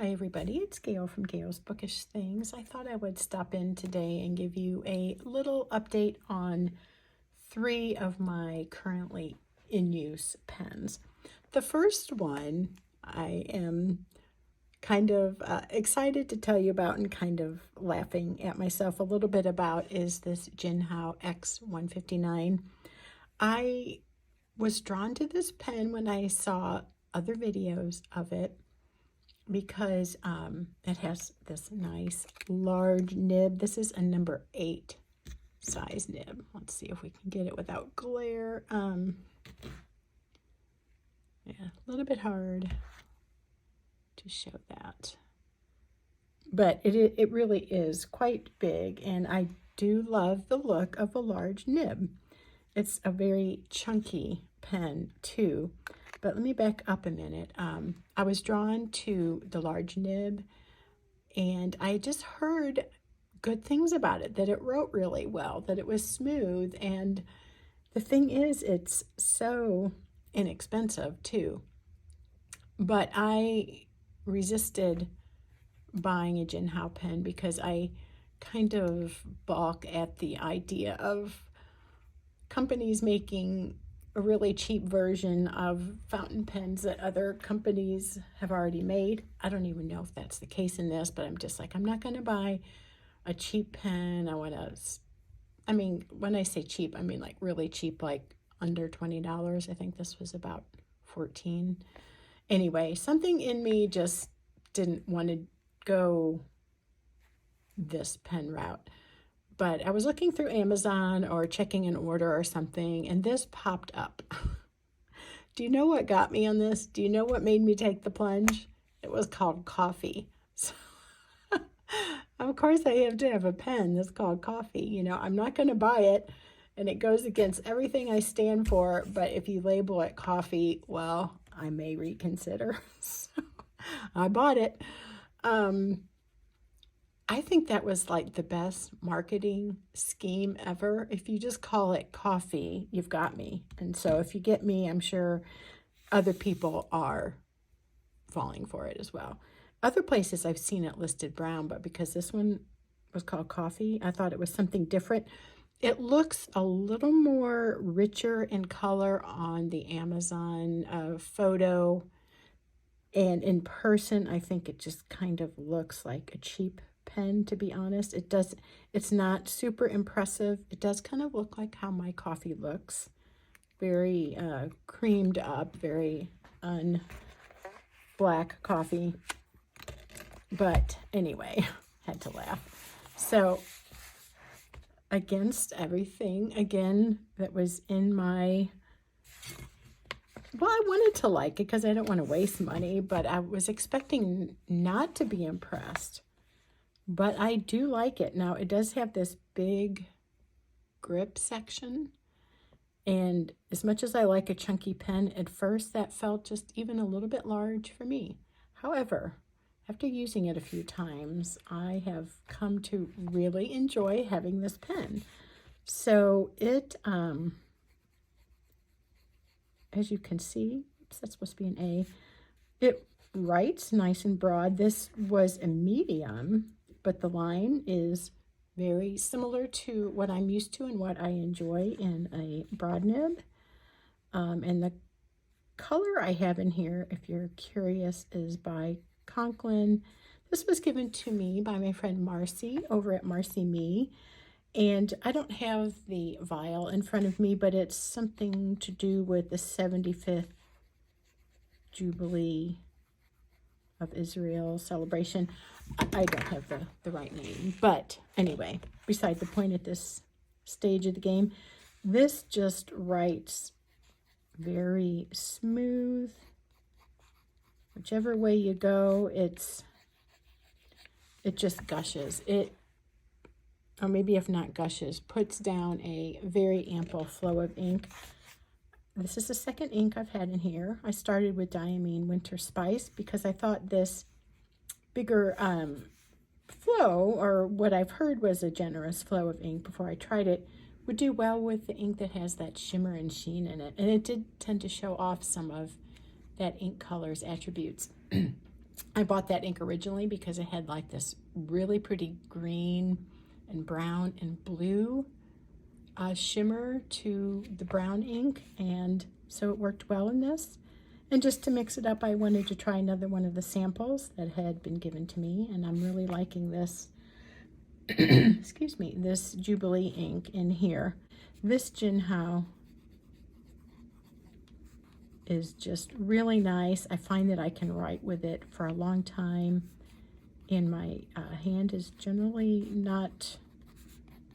Hi everybody, it's Gail from Gail's Bookish Things. I thought I would stop in today and give you a little update on 3 of my currently in use pens. The first one I am kind of excited to tell you about and kind of laughing at myself a little bit about is this Jinhao X159. I was drawn to this pen when I saw other videos of it because it has this nice large nib. This is a number 8 size nib. Let's see if we can get it without glare. Yeah, a little bit hard to show that. But it really is quite big, and I do love the look of a large nib. It's a very chunky pen too. But let me back up a minute. I was drawn to the large nib, and I just heard good things about it, that it wrote really well, that it was smooth, and the thing is, it's so inexpensive too. But I resisted buying a Jinhao pen because I kind of balk at the idea of companies making a really cheap version of fountain pens that other companies have already made. I don't even know if that's the case in this, but I'm just like, I'm not going to buy a cheap pen. I mean, when I say cheap, I mean like really cheap, like under $20. I think this was about 14. Anyway, something in me just didn't want to go this pen route. But I was looking through Amazon or checking an order or something, and this popped up. Do you know what got me on this? Do you know what made me take the plunge? It was called coffee. So, of course, I have to have a pen that's called coffee. You know, I'm not going to buy it, and it goes against everything I stand for. But if you label it coffee, well, I may reconsider. So I bought it. I think that was like the best marketing scheme ever. If you just call it coffee, you've got me. And so if you get me, I'm sure other people are falling for it as well. Other places I've seen it listed brown, but because this one was called coffee, I thought it was something different. It looks a little more richer in color on the Amazon photo. And in person, I think it just kind of looks like a cheap pen, to be honest. It's not super impressive. It does kind of look like how my coffee looks. Very creamed up, very black coffee. But anyway, had to laugh. So against everything, again, that was in my... Well, I wanted to like it because I don't want to waste money, but I was expecting not to be impressed. But I do like it. Now, it does have this big grip section. And as much as I like a chunky pen, at first that felt just even a little bit large for me. However, after using it a few times, I have come to really enjoy having this pen. So it... as you can see, oops, that's supposed to be an A. It writes nice and broad. This was a medium, but the line is very similar to what I'm used to and what I enjoy in a broad nib. And the color I have in here, if you're curious, is by Conklin. This was given to me by my friend Marcy over at Marcy Me. And I don't have the vial in front of me, but it's something to do with the 75th Jubilee of Israel celebration. I don't have the right name. But anyway, beside the point at this stage of the game, this just writes very smooth. Whichever way you go, it just gushes. Or maybe if not gushes, puts down a very ample flow of ink. This is the second ink I've had in here. I started with Diamine Winter Spice because I thought this bigger flow, or what I've heard was a generous flow of ink before I tried it, would do well with the ink that has that shimmer and sheen in it. And it did tend to show off some of that ink color's attributes. I bought that ink originally because it had like this really pretty green and brown and blue shimmer to the brown ink, and so it worked well in this. And just to mix it up, I wanted to try another one of the samples that had been given to me, and I'm really liking this, excuse me, this Jubilee ink in here. This Jinhao is just really nice. I find that I can write with it for a long time, and my hand is generally not,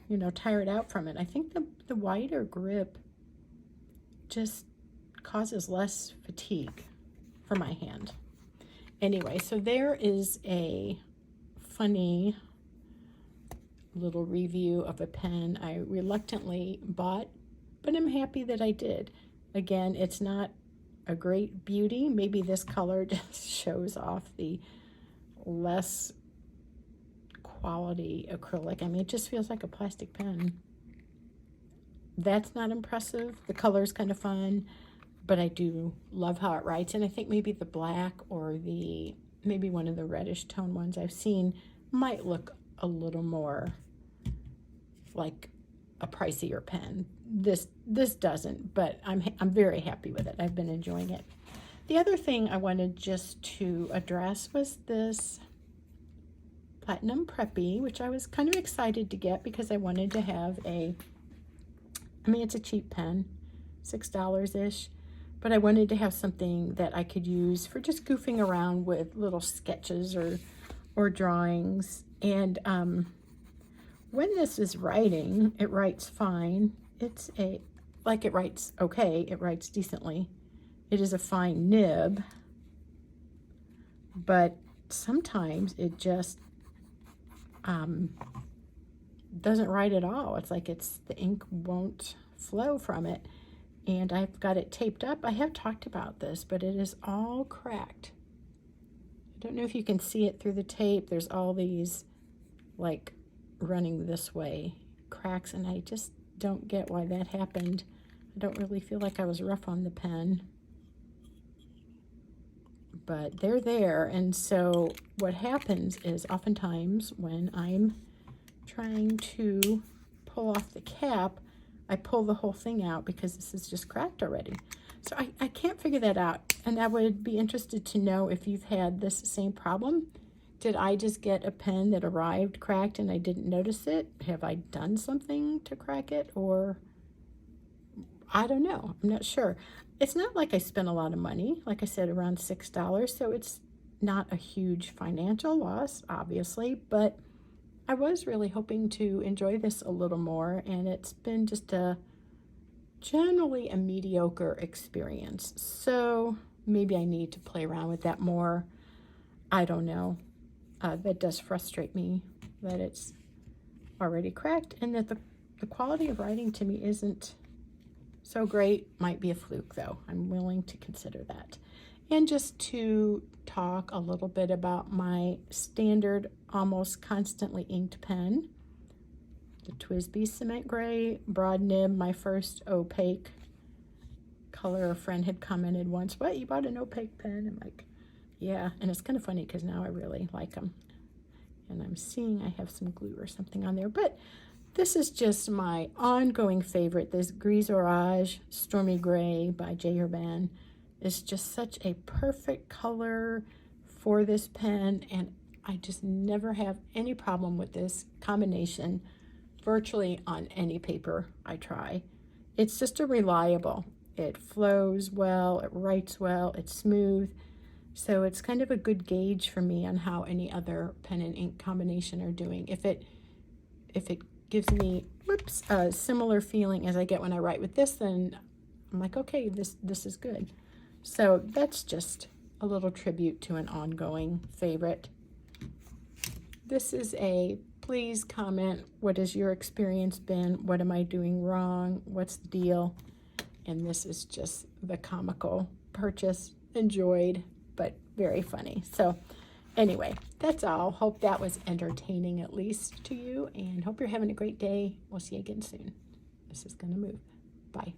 you know, tired out from it. I think the wider grip just causes less fatigue for my hand. Anyway, so there is a funny little review of a pen I reluctantly bought, but I'm happy that I did. Again, it's not a great beauty. Maybe this color just shows off the less quality acrylic. I mean, it just feels like a plastic pen. That's not impressive. The color's kind of fun, but I do love how it writes. And I think maybe the black or maybe one of the reddish tone ones I've seen might look a little more like a pricier pen. This doesn't, but I'm very happy with it. I've been enjoying it. The other thing I wanted just to address was this Platinum Preppy, which I was kind of excited to get because I wanted to have it's a cheap pen, $6-ish, but I wanted to have something that I could use for just goofing around with little sketches or drawings. And when this is writing, it writes fine. It writes okay, it writes decently. It is a fine nib, but sometimes it just doesn't write at all. It's like the ink won't flow from it, and I've got it taped up. I have talked about this, but it is all cracked. I don't know if you can see it through the tape. There's all these like running this way cracks, and I just don't get why that happened. I don't really feel like I was rough on the pen, but they're there. And so what happens is oftentimes when I'm trying to pull off the cap, I pull the whole thing out because this is just cracked already. So I can't figure that out, and I would be interested to know if you've had this same problem. Did I just get a pen that arrived cracked and I didn't notice it? Have I done something to crack it? Or I don't know. I'm not sure. It's not like I spent a lot of money. Like I said, around $6. So it's not a huge financial loss, obviously, but I was really hoping to enjoy this a little more, and it's been just generally a mediocre experience. So maybe I need to play around with that more. I don't know. That does frustrate me that it's already cracked, and that the quality of writing to me isn't so great. Might be a fluke, though. I'm willing to consider that. And just to talk a little bit about my standard, almost constantly inked pen, the TWSBI Cement Gray Broad Nib, my first opaque color. A friend had commented once, "What, you bought an opaque pen?" I'm like, yeah, and it's kind of funny because now I really like them. And I'm seeing I have some glue or something on there, but this is just my ongoing favorite. This Grise Orage Stormy Gray by J. Herbin is just such a perfect color for this pen, and I just never have any problem with this combination virtually on any paper I try. It's just a reliable. It flows well, it writes well, it's smooth. So it's kind of a good gauge for me on how any other pen and ink combination are doing. If it gives me a similar feeling as I get when I write with this, then I'm like, okay, this is good. So that's just a little tribute to an ongoing favorite. This is please comment, what has your experience been? What am I doing wrong? What's the deal? And this is just the comical purchase. Enjoyed, but very funny. So anyway, that's all. Hope that was entertaining at least to you, and hope you're having a great day. We'll see you again soon. This is going to move. Bye.